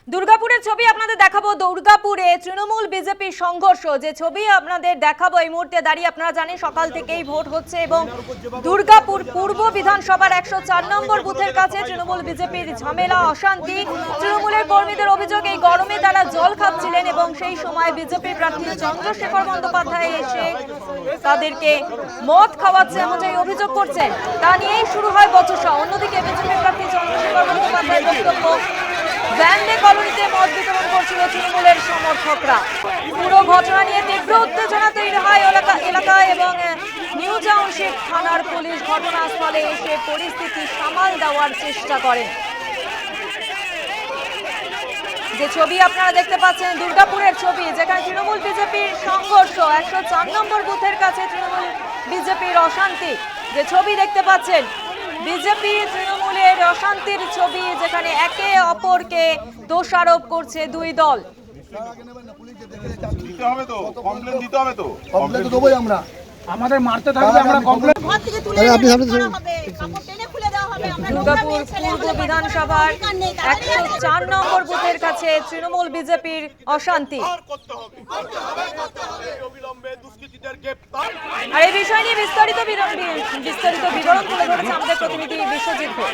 দুর্গাপুরের ছবি আপনাদের দেখাবো। দুর্গাপুরে তৃণমূল বিজেপি সংঘর্ষ যে ছবি আপনাদের দেখাবো এই মুহূর্তে দাঁড়িয়ে। আপনারা জানেন সকাল থেকেই ভোট হচ্ছে এবং দুর্গাপুর পূর্ব বিধানসভার 104 নম্বর বুথের কাছে তৃণমূল বিজেপির ঝামেলা, অশান্তি। তৃণমূলের কর্মীদের অভিযোগ এই গরমে তারা জল খাচ্ছিলেন এবং সেই সময় বিজেপি প্রার্থী চন্দ্রশেখর বন্দ্যোপাধ্যায় এসে তাদেরকে মদ খাওয়াচ্ছে এমনটাই অভিযোগ করছেন। তা নিয়েই শুরু হয় বচসা। অন্যদিকে বিজেপি প্রার্থী চন্দ্রশেখর বন্দ্যোপাধ্যায়ের বক্তব্য, ভ্যান্ডে কলোনিতে মদ বিতরণ করছিল তৃণমূলের সমর্থকরা। পুরো ঘটনা নিয়ে তীব্র উত্তেজনা তৈরি হয় এলাকায় এবং নিউ টাউনশিপ থানার পুলিশ ঘটনাস্থলে এসে পরিস্থিতি সামাল দেওয়ার চেষ্টা করেন। যে ছবি আপনারা দেখতে পাচ্ছেন দুর্গাপুরের ছবি, যেখানে তৃণমূল বিজেপির সংঘর্ষ, 104 নম্বর বুথের কাছে তৃণমূল বিজেপির অশান্তি। যে ছবি দেখতে পাচ্ছেন বিজেপি তৃণমূলের অশান্তির ছবি, যেখানে একে অপরকে দোষারোপ করছে দুই দল। আমাদের মারতে থাকবে, আমরা কমপ্লেন। দুর্গাপুর পূর্ব বিধানসভার 104 নম্বর বুথের কাছে তৃণমূল বিজেপির অশান্তি। আর এই বিষয় নিয়ে বিস্তারিত বিবরণ তুলে ধরেছে আমাদের প্রতিনিধি বিশ্বজিৎ ঘোষ।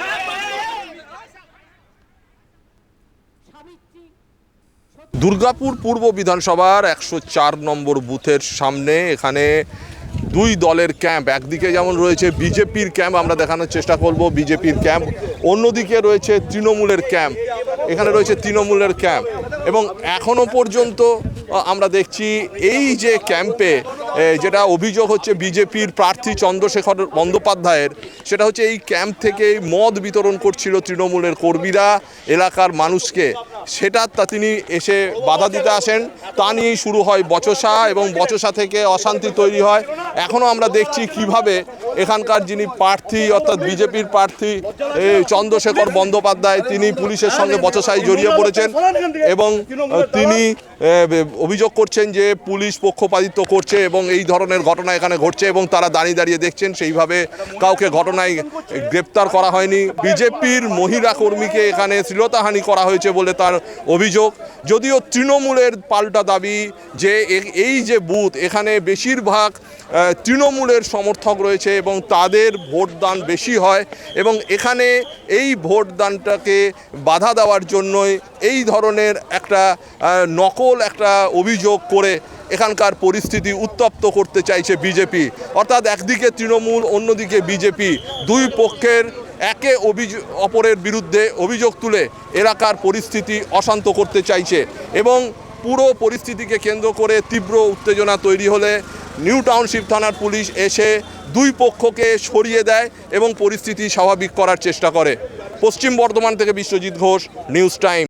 দুর্গাপুর পূর্ব বিধানসভার 104 নম্বর বুথের সামনে এখানে দুই দলের ক্যাম্প। একদিকে যেমন রয়েছে বিজেপির ক্যাম্প, আমরা দেখানোর চেষ্টা করব বিজেপির ক্যাম্প, অন্যদিকে রয়েছে তৃণমূলের ক্যাম্প। এখানে রয়েছে তৃণমূলের ক্যাম্প এবং এখনো পর্যন্ত আমরা দেখছি এই যে ক্যাম্পে যেটা অভিযোগ হচ্ছে বিজেপির প্রার্থী চন্দ্রশেখর বন্দ্যোপাধ্যায়ের, সেটা হচ্ছে এই ক্যাম্প থেকে মদ বিতরণ করছিল তৃণমূলের কর্মীরা এলাকার মানুষকে। সেটা তিনি এসে বাধা দিতে আসেন, তা নিয়েই শুরু হয় বচসা এবং বচসা থেকে অশান্তি তৈরি হয়। এখনও আমরা দেখছি কিভাবে এখানকার যিনি প্রার্থী অর্থাৎ বিজেপির প্রার্থী চন্দ্রশেখর বন্দ্যোপাধ্যায়, তিনি পুলিশের সঙ্গে বচসায় জড়িয়ে পড়েছেন এবং তিনি অভিযোগ করছেন যে পুলিশ পক্ষপাতিত্ব করছে এবং এই ধরনের ঘটনা এখানে ঘটছে এবং তারা দাঁড়িয়ে দাঁড়িয়ে দেখছেন, সেইভাবে কাউকে ঘটনায় গ্রেপ্তার করা হয়নি। বিজেপির মহিলা কর্মীকে এখানে শ্লীলতাহানি করা হয়েছে বলে তার অভিযোগ। যদিও তৃণমূলের পাল্টা দাবি যে এই যে বুথ, এখানে বেশিরভাগ তৃণমূলের সমর্থক রয়েছে এবং তাদের ভোটদান বেশি হয় এবং এখানে এই ভোটদানটাকে বাধা দেওয়ার জন্যই এই ধরনের একটা নকল একটা অভিযোগ করে এখানকার পরিস্থিতি উত্তপ্ত করতে চাইছে বিজেপি। অর্থাৎ একদিকে তৃণমূল, অন্যদিকে বিজেপি, দুই পক্ষের একে অপরের বিরুদ্ধে অভিযোগ তুলে এলাকার পরিস্থিতি অশান্ত করতে চাইছে এবং পুরো পরিস্থিতিকে কেন্দ্র করে তীব্র উত্তেজনা তৈরি হলে নিউ টাউনশিপ থানার পুলিশ এসে দুই পক্ষকে সরিয়ে দেয় এবং পরিস্থিতি স্বাভাবিক করার চেষ্টা করে। পশ্চিম বর্ধমান থেকে বিশ্বজিৎ ঘোষ, নিউজ টাইম।